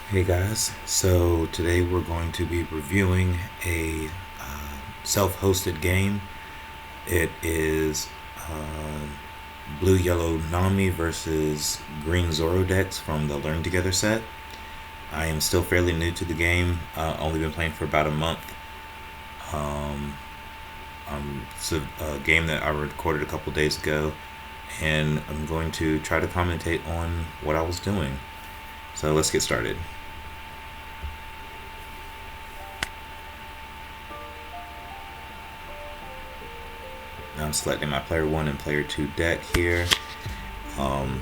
Hey guys, so today we're going to be reviewing a self hosted game. It is Blue Yellow Nami versus Green Zoro decks from the Learn Together set. I am still fairly new to the game, only been playing for about a month. Um, it's a game that I recorded a couple days ago, and I'm going to try to commentate on what I was doing. So let's get started. Now I'm selecting my player 1 and player 2 deck here. Um,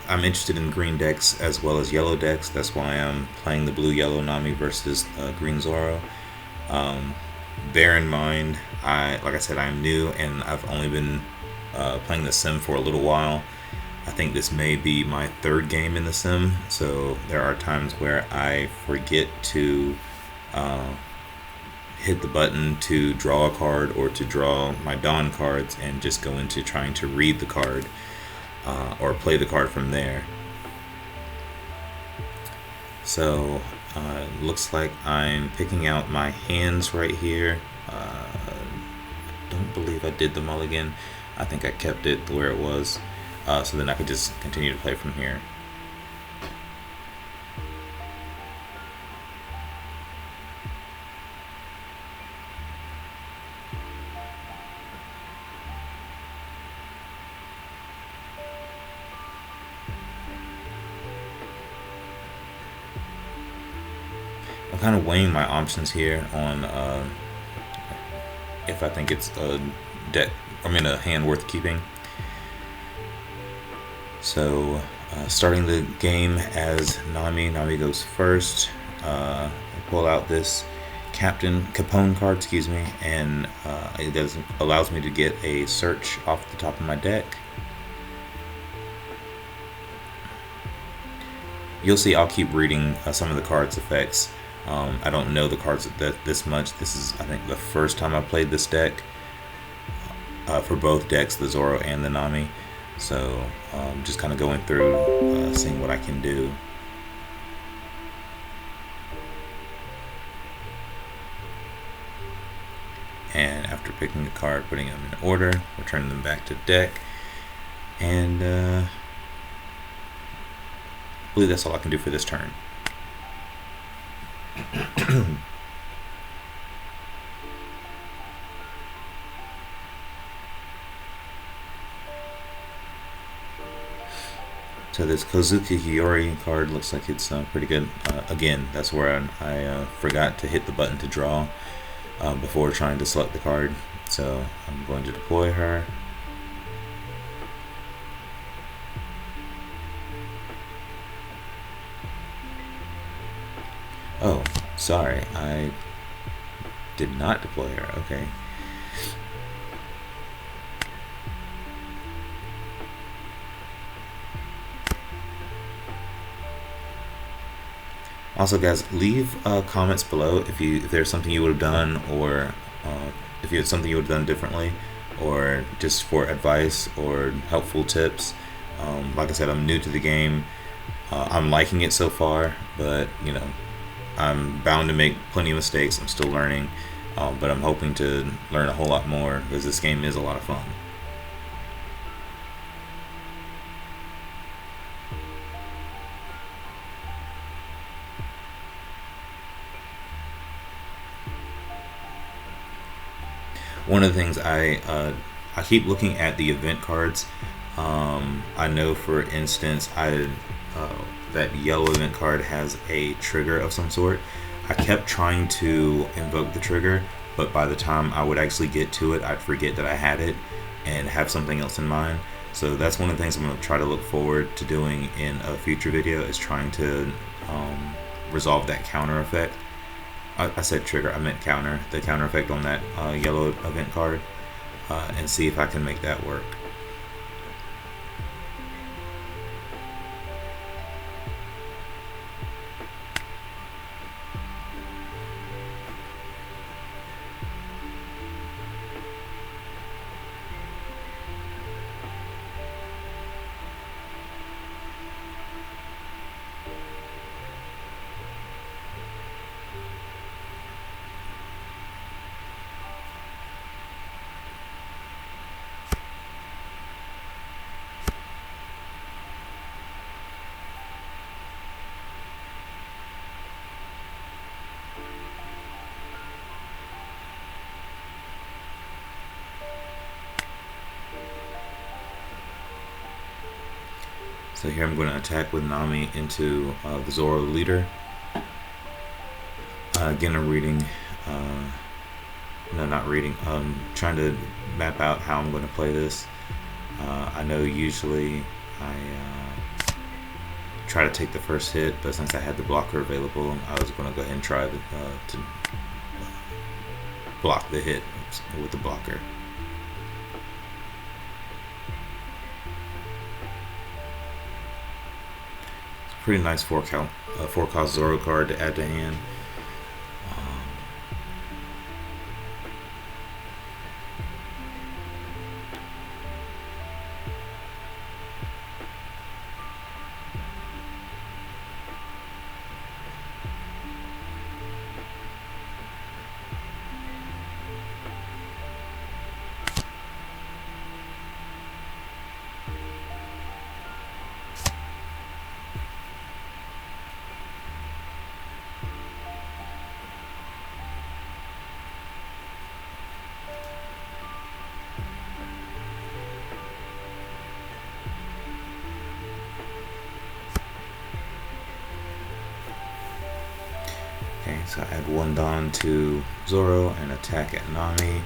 I'm interested in green decks as well as yellow decks. That's why I'm playing the blue yellow Nami versus green Zoro. Um, Bear in mind, like I said, I'm new and I've only been playing the sim for a little while. I think this may be my third game in the sim, so there are times where I forget to uh, hit the button to draw a card or to draw my Dawn cards and just go into trying to read the card or play the card from there. So looks like I'm picking out my hands right here. Don't believe I did the mulligan. I think I kept it where it was, so then I could just continue to play from here. I'm kind of weighing my options here on if I think it's a deck, a hand worth keeping. So, starting the game as Nami. Nami goes first. I pull out this Captain Capone card, excuse me, and allows me to get a search off the top of my deck. You'll see I'll keep reading some of the cards' effects. I don't know the cards this much. This is, I think, the first time I played this deck for both decks, the Zoro and the Nami. So just kind of going through, seeing what I can do. And after picking a card, putting them in order, returning them back to deck. And I believe that's all I can do for this turn. So this Kozuki Hiyori card looks like it's pretty good. Again, that's where I forgot to hit the button to draw before trying to select the card. So I'm going to deploy her. Oh, sorry, I did not deploy her. Okay. Also, guys, leave comments below if there's something you would have done, or if you had something you would have done differently, or just for advice or helpful tips. Like I said, I'm new to the game. I'm liking it so far, but I'm bound to make plenty of mistakes. I'm still learning, but I'm hoping to learn a whole lot more because this game is a lot of fun. One of the things I keep looking at the event cards. I know, for instance, that yellow event card has a trigger of some sort. I kept trying to invoke the trigger, but by the time I would actually get to it, I'd forget that I had it and have something else in mind. So that's one of the things I'm going to try to look forward to doing in a future video, is trying to resolve that counter effect. I said trigger, I meant counter. The counter effect on that yellow event card, and see if I can make that work. So here I'm going to attack with Nami into the Zoro leader. Again, I'm reading, no, not reading, trying to map out how I'm going to play this. I know usually I try to take the first hit, but since I had the blocker available, I was going to go ahead and try to block the hit with the blocker. Pretty nice 4-cost Zoro card to add to hand. Okay, so I add 1 Dawn to Zoro and attack at Nami.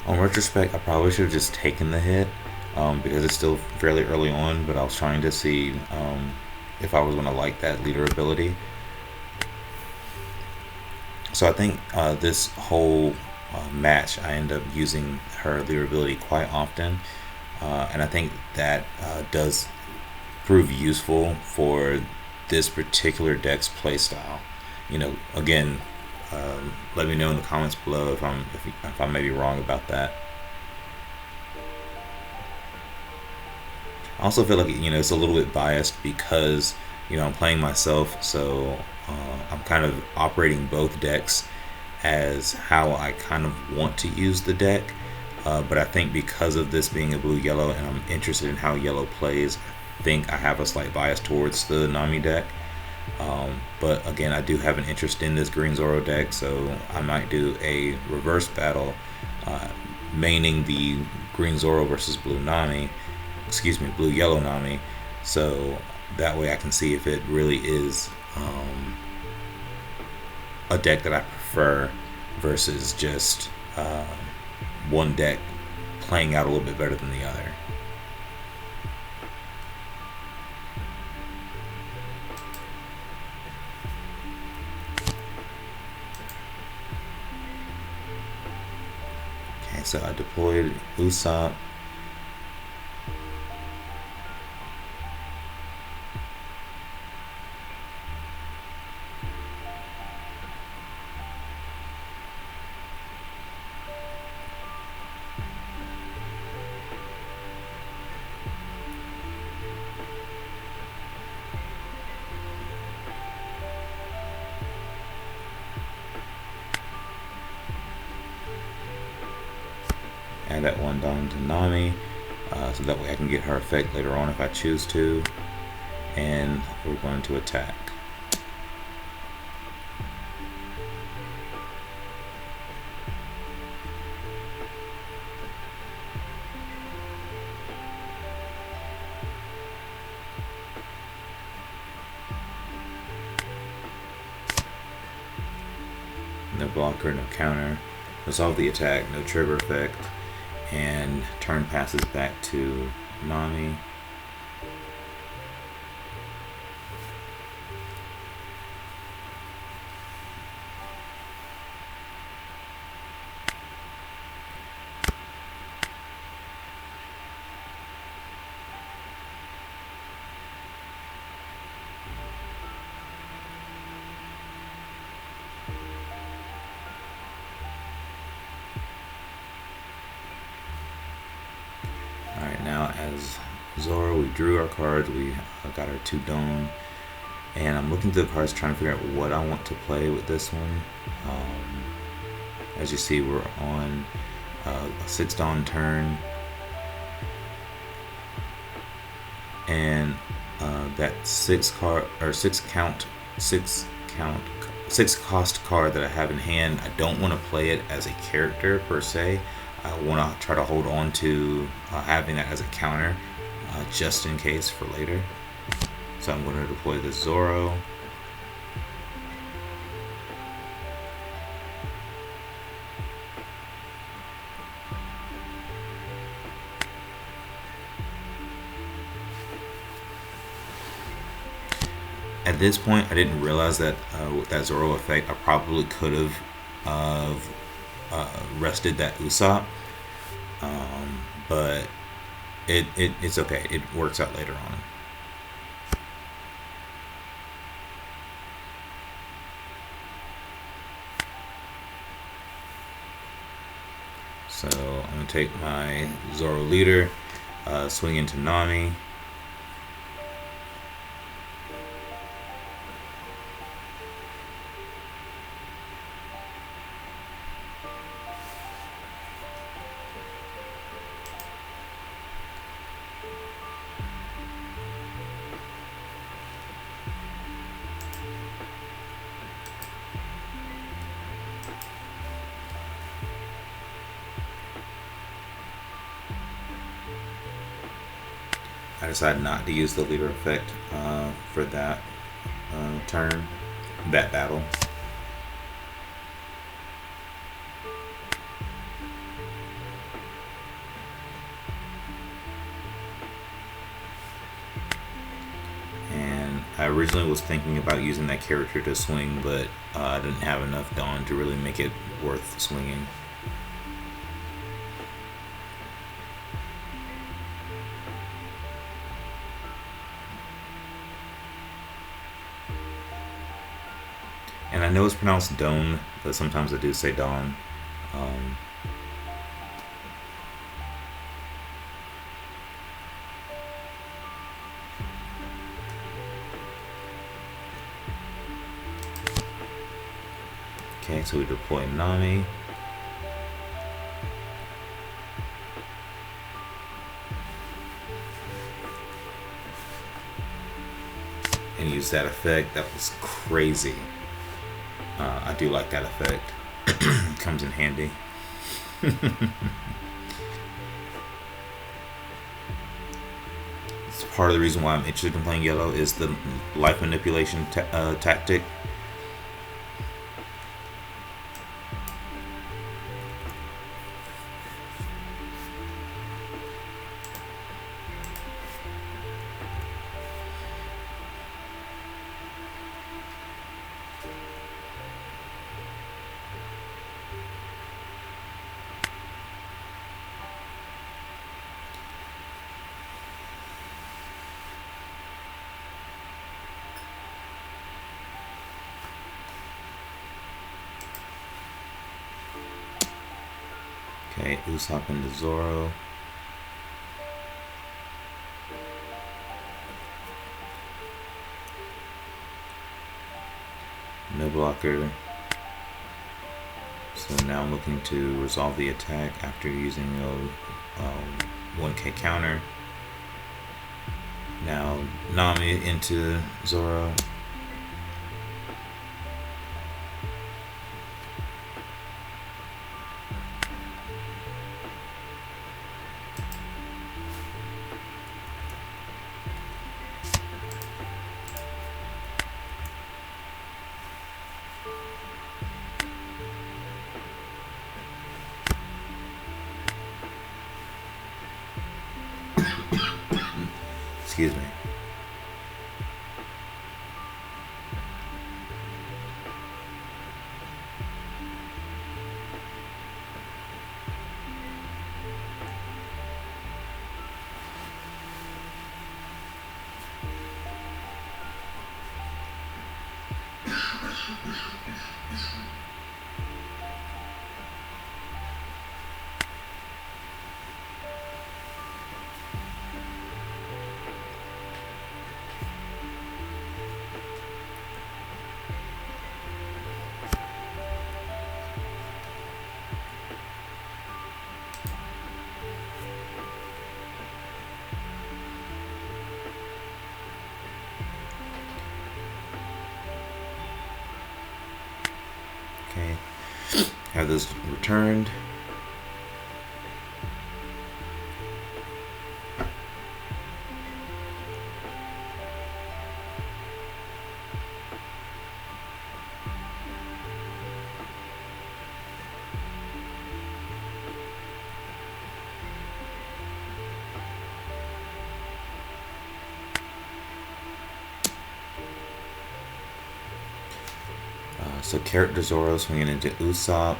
On retrospect, I probably should have just taken the hit because it's still fairly early on, but I was trying to see if I was going to like that leader ability. So I think this whole match, I end up using her leader ability quite often, and I think that does prove useful for this particular deck's playstyle. You know, again, let me know in the comments below if I may be wrong about that. I also feel like it's a little bit biased because I'm playing myself, so I'm kind of operating both decks as how I kind of want to use the deck. But I think because of this being a blue-yellow and I'm interested in how yellow plays, I think I have a slight bias towards the Nami deck. But again, I do have an interest in this Green Zoro deck, so I might do a reverse battle, maining the Green Zoro versus Blue Nami, Blue Yellow Nami, so that way I can see if it really is a deck that I prefer versus just one deck playing out a little bit better than the other. Okay, so I deployed Usopp. Add that 1 down to Nami, so that way I can get her effect later on if I choose to. And we're going to attack. No blocker, no counter. Resolve the attack, no trigger effect. And turn passes back to Nami. Alright, now as Zoro, we drew our cards, we got our 2 Dawn. And I'm looking through the cards trying to figure out what I want to play with this one. As you see, we're on a 6 Dawn turn. And that 6 cost card that I have in hand, I don't want to play it as a character per se. I want to try to hold on to having that as a counter just in case for later. So I'm going to deploy the Zoro. At this point, I didn't realize that with that Zoro effect, I probably could have rested that Usopp, but it's okay. It works out later on. So I'm gonna take my Zoro leader, swing into Nami. I decided not to use the leader effect for that turn, that battle. And I originally was thinking about using that character to swing, but I didn't have enough Dawn to really make it worth swinging. And I know it's pronounced Dawn, but sometimes I do say Dawn. Okay, so we deploy Nami. And use that effect. That was crazy. I do like that effect. Comes in handy. It's part of the reason why I'm interested in playing yellow is the life manipulation tactic. Okay, Usopp into Zoro. No blocker. So now I'm looking to resolve the attack after using a 1k counter. Now Nami into Zoro. Excuse me. Okay, have this returned. So character Zoro swinging into Usopp.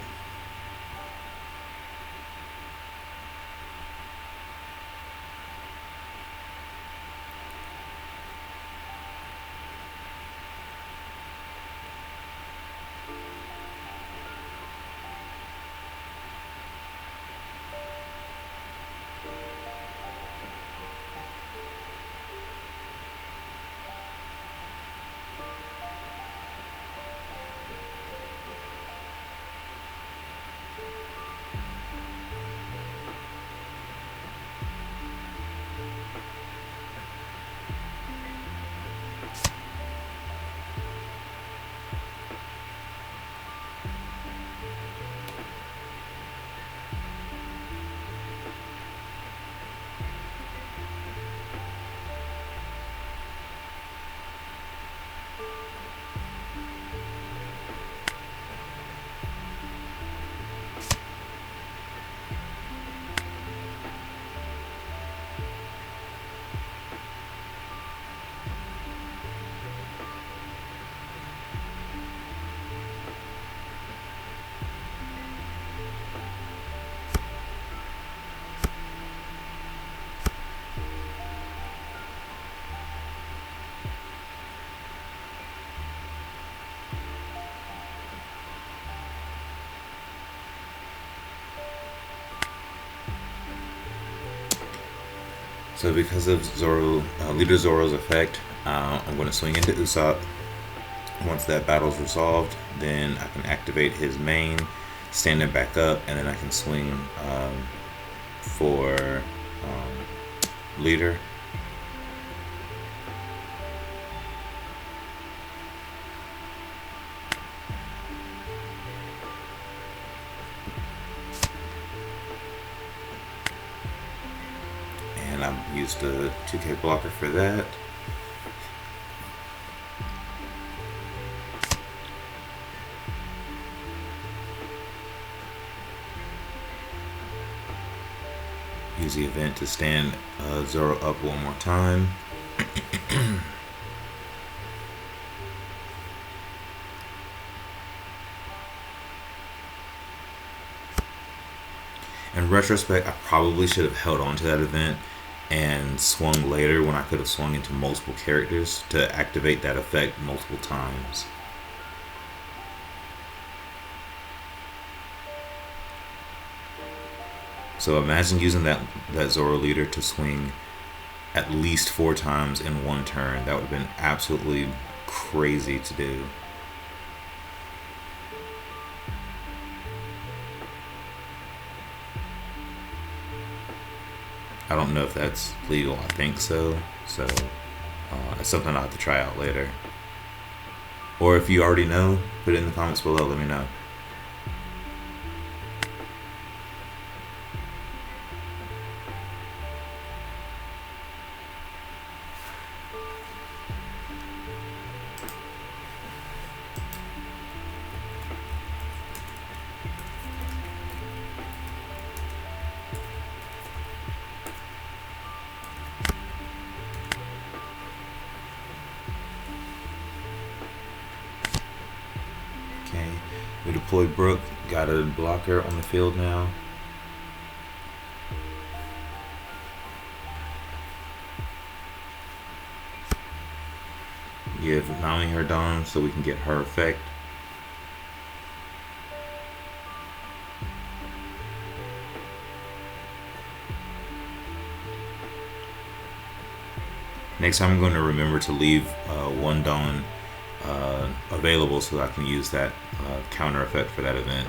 So because of Leader Zoro's effect, I'm going to swing into Usopp. Once that battle's resolved, then I can activate his main, stand him back up, and then I can swing for Leader. And I've used the 2K blocker for that. Use the event to stand Zoro up one more time. In retrospect, I probably should have held on to that event and swung later when I could have swung into multiple characters to activate that effect multiple times. So imagine using that Zoro leader to swing at least 4 times in one turn. That would have been absolutely crazy to do. I don't know if that's legal. I think so. So it's something I'll have to try out later. Or if you already know, put it in the comments below. Let me know. Okay, we deployed Brook, got a blocker on the field now. Give Nami her Dawn so we can get her effect. Next time I'm going to remember to leave one Dawn available so that I can use that counter effect for that event.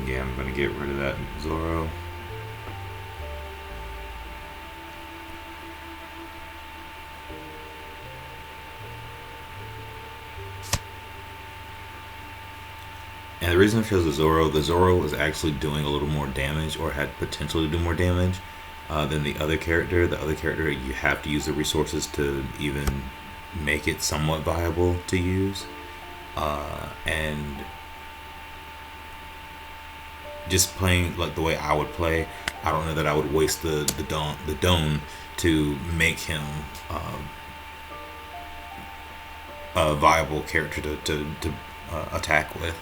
Yeah, I'm gonna get rid of that Zoro. And the reason I chose the Zoro is actually doing a little more damage, or had potential to do more damage than the other character. The other character, you have to use the resources to even make it somewhat viable to use. And just playing like the way I would play, I don't know that I would waste the Don to make him a viable character to attack with.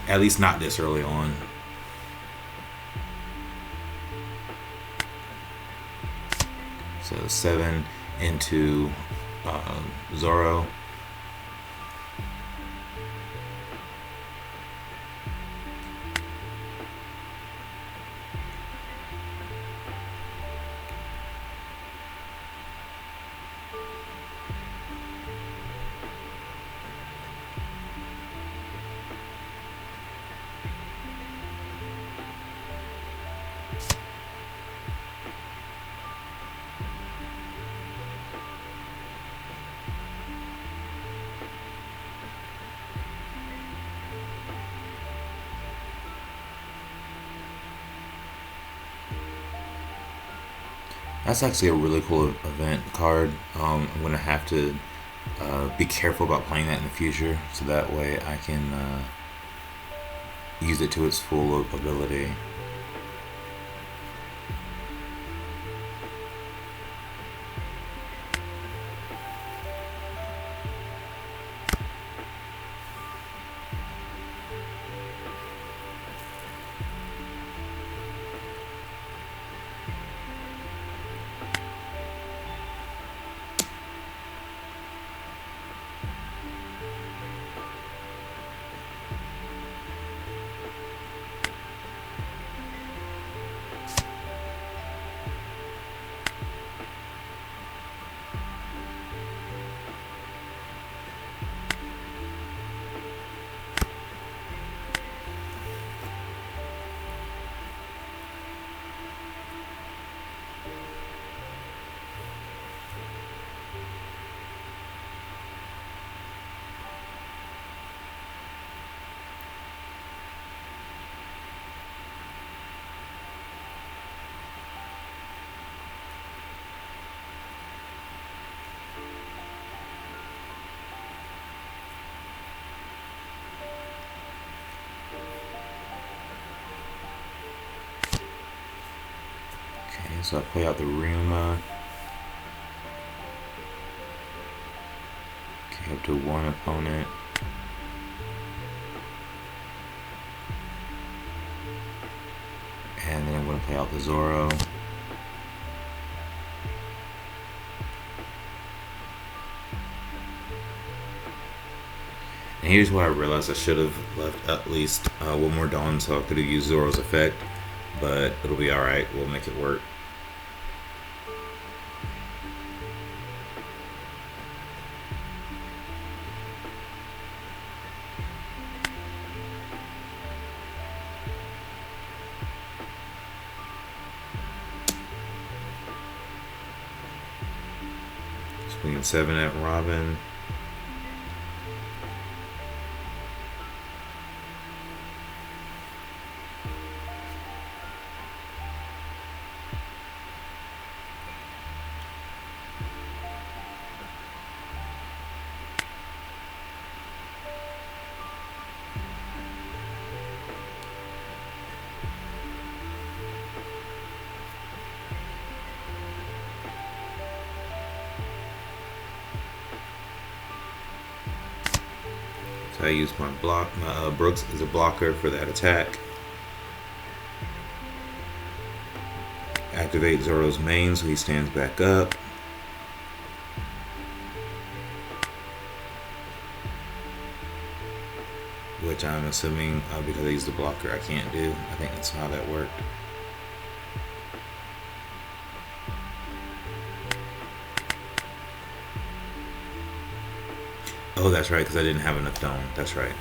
At least not this early on. So 7 into Zoro. That's actually a really cool event card. I'm gonna have to be careful about playing that in the future, so that way I can use it to its full ability. Okay, so I play out the Ryuma. Okay, up to one opponent. And then I'm going to play out the Zoro. And here's what I realized: I should have left at least one more Dawn so I could have used Zoro's effect. But it'll be alright, we'll make it work. Swinging 7 at Robin. So I use my Brooks as a blocker for that attack. Activate Zoro's main so he stands back up. Which I'm assuming, because I used the blocker, I can't do. I think that's how that worked. Oh, that's right, because I didn't have enough dome. That's right.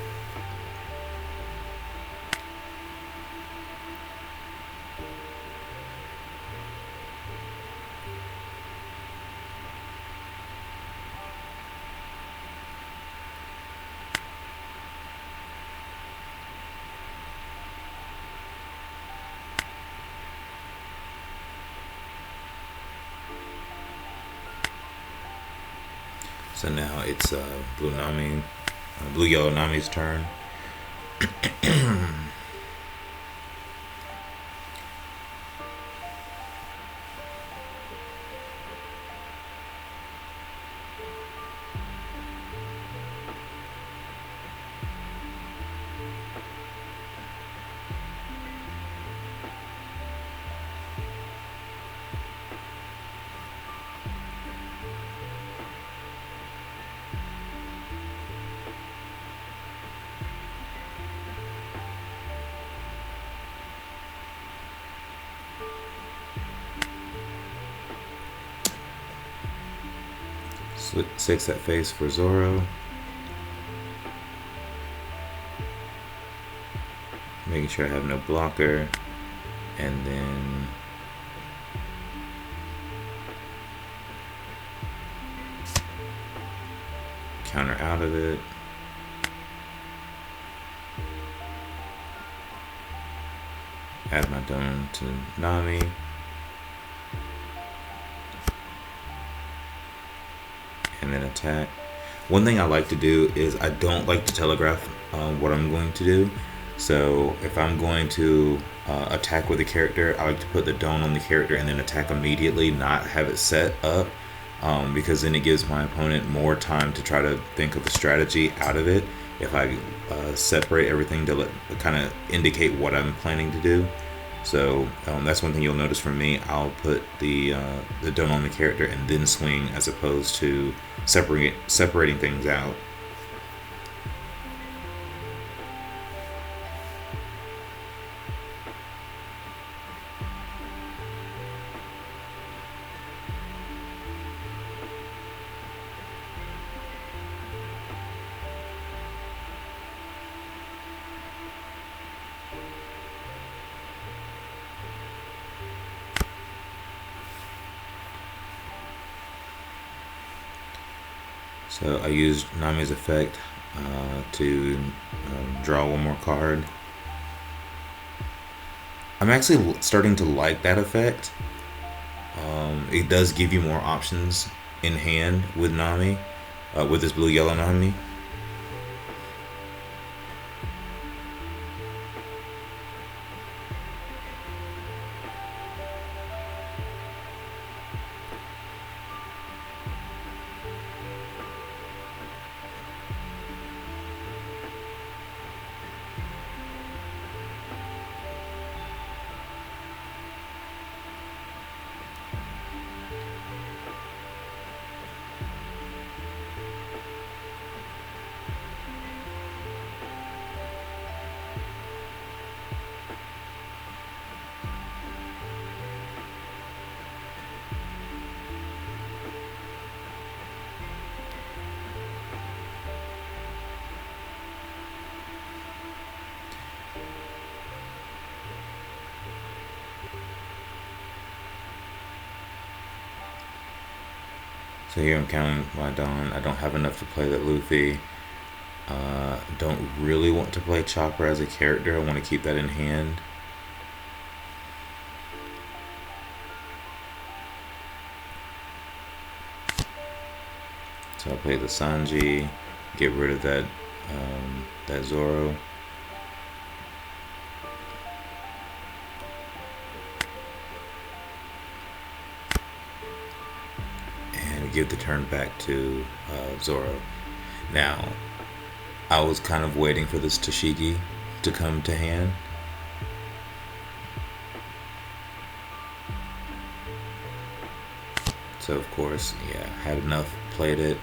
So now it's Blue Yellow Nami's turn. Six at face for Zoro. Making sure I have no blocker. And then counter out of it. Add my Don to Nami. And then attack. One thing I like to do is I don't like to telegraph what I'm going to do. So if I'm going to attack with a character, I like to put the Don on the character and then attack immediately, not have it set up, because then it gives my opponent more time to try to think of a strategy out of it. If I separate everything to kind of indicate what I'm planning to do. So that's one thing you'll notice from me. I'll put the Don on the character and then swing, as opposed to separating things out. So I used Nami's effect to draw one more card. I'm actually starting to like that effect. It does give you more options in hand with Nami, with this Blue Yellow Nami. So here I'm counting my Don. I don't have enough to play that Luffy. Don't really want to play Chopper as a character. I want to keep that in hand. So I'll play the Sanji, get rid of that Zoro. And give the turn back to Zoro. Now, I was kind of waiting for this Tashigi to come to hand. So of course, yeah, had enough, played it.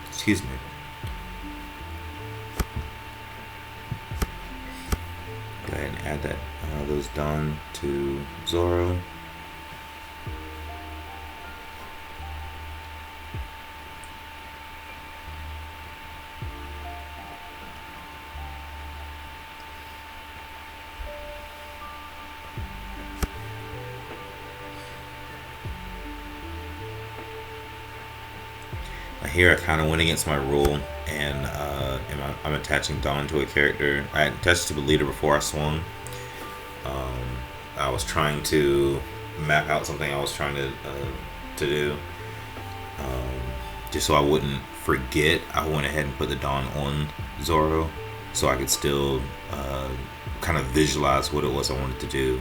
Excuse me. Go ahead and add that those Don to Zoro. Here I kind of went against my rule, and I'm attaching Dawn to a character. I attached to the leader before I swung. I was trying to map out something I was trying to do, just so I wouldn't forget. I went ahead and put the Dawn on Zoro, so I could still kind of visualize what it was I wanted to do.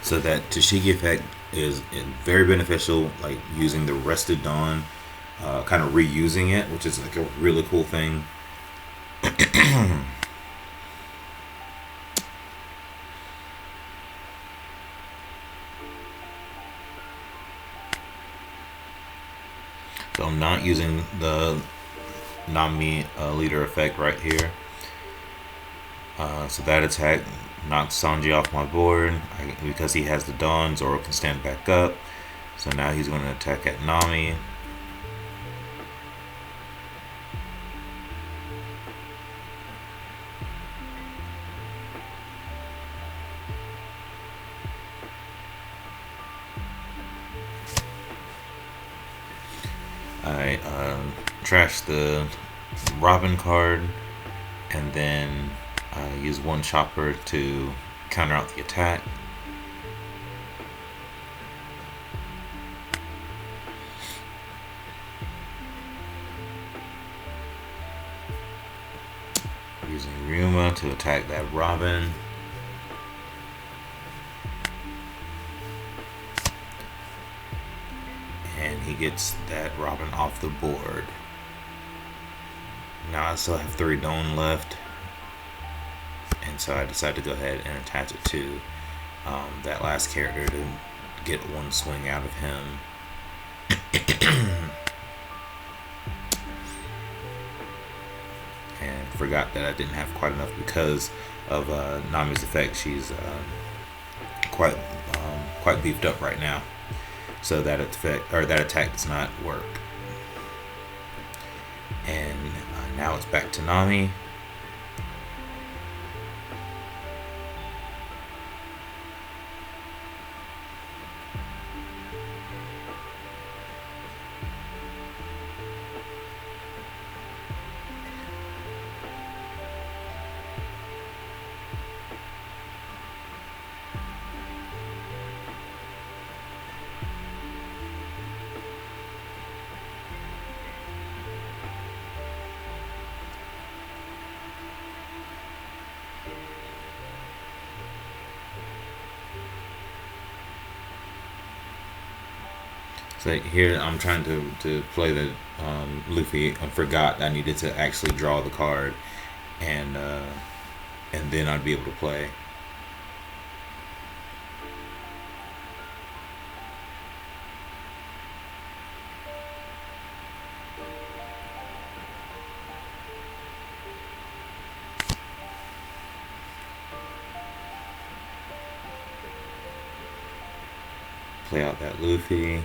So that Tashigi effect is very beneficial, like using the rested Dawn, kind of reusing it, which is like a really cool thing. So I'm not using the Nami leader effect right here. So that attack knocks Sanji off my board. Because he has the Dawn, Zoro can stand back up. So now he's going to attack at Nami. I trash the Robin card, and then use one chopper to counter out the attack. Using Ryuma to attack that Robin. And he gets that Robin off the board. Now I still have 3 Dawn left. And so I decided to go ahead and attach it to that last character to get one swing out of him. And forgot that I didn't have quite enough because of Nami's effect. She's quite beefed up right now, so that effect or that attack does not work. And now it's back to Nami. So here I'm trying to play the Luffy. I forgot I needed to actually draw the card, and then I'd be able to play. Play out that Luffy.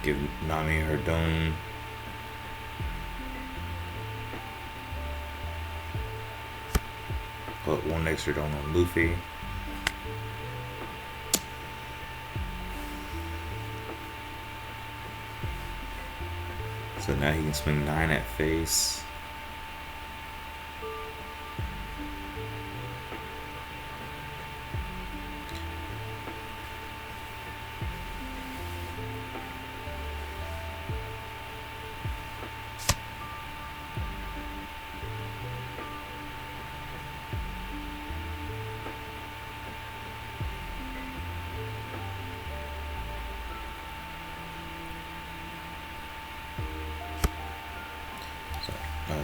Give Nami her dome. Put one extra dome on Luffy. So now he can swing 9 at face.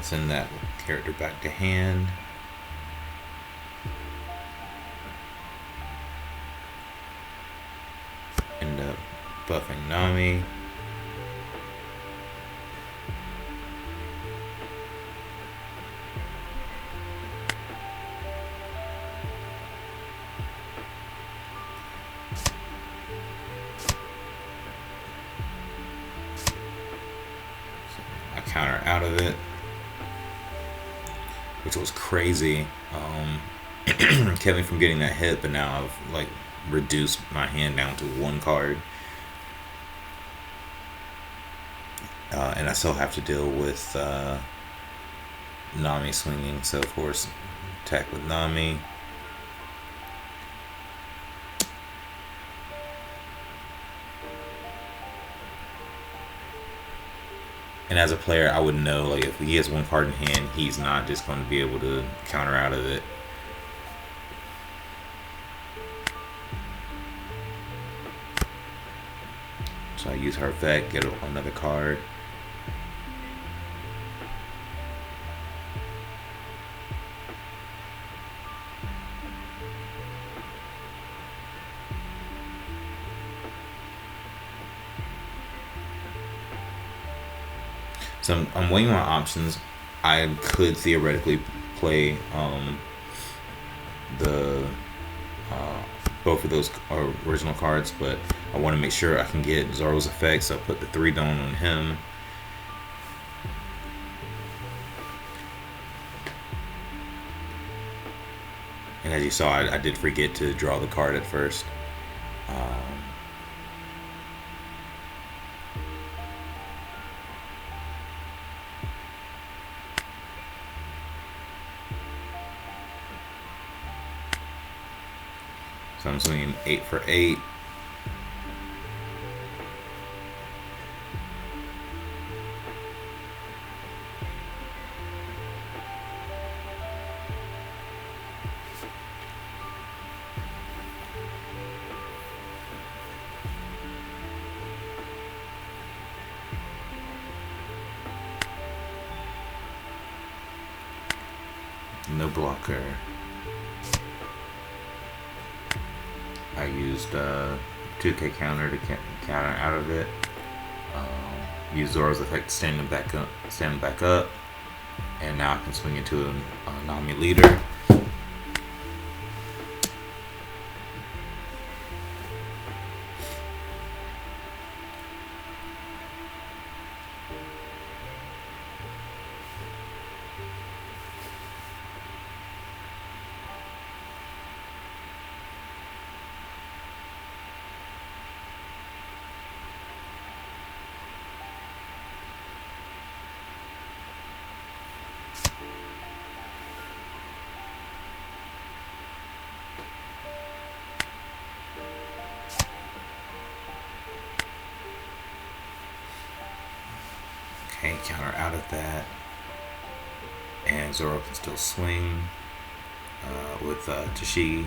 Send that character back to hand. End up buffing Nami. which was crazy. Kept me from getting that hit, but now I've like reduced my hand down to one card. And I still have to deal with Nami swinging, so of course, attack with Nami. And as a player, I would know like if he has one card in hand, he's not just going to be able to counter out of it. So I use her effect, get another card. So I'm weighing my options. I could theoretically play the both of those original cards, but I want to make sure I can get Zoro's effect, so I put the 3 down on him. And as you saw, I did forget to draw the card at first. So I'm swinging 8 for 8. No blocker. I used 2K counter to counter out of it. Use Zoro's effect to stand him back up, and now I can swing into a Nami leader. Okay, counter out of that. And Zoro can still swing with Tashi.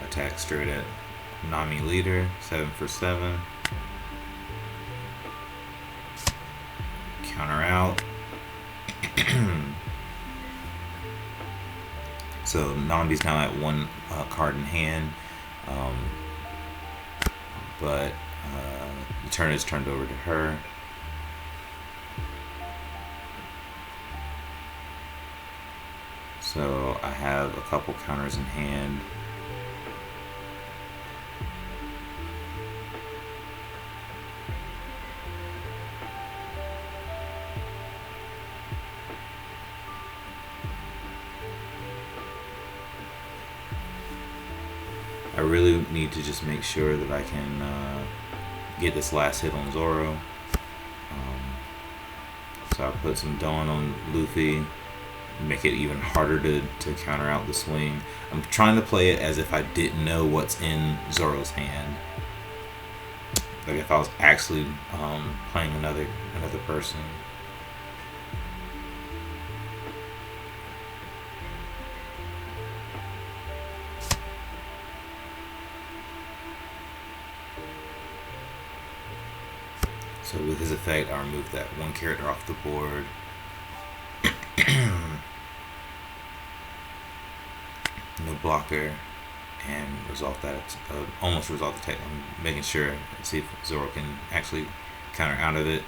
Attack straight at Nami leader, 7 for 7. Counter out. So Nami's now at 1 card in hand, but the turn is turned over to her. So I have a couple counters in hand. I really need to just make sure that I can get this last hit on Zoro. So I put some Dawn on Luffy, make it even harder to counter out the swing. I'm trying to play it as if I didn't know what's in Zoro's hand. Like if I was actually playing another person. So with his effect, I remove that 1 character off the board. blocker and resolve that. Almost resolve the tech. I'm making sure, see if Zoro can actually counter out of it.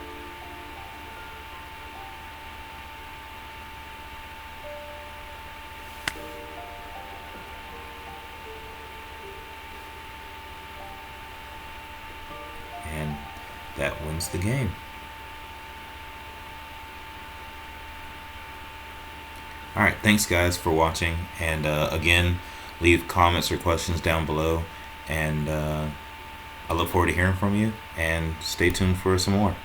And that wins the game. Alright, thanks guys for watching. And again, leave comments or questions down below. And I look forward to hearing from you. And stay tuned for some more.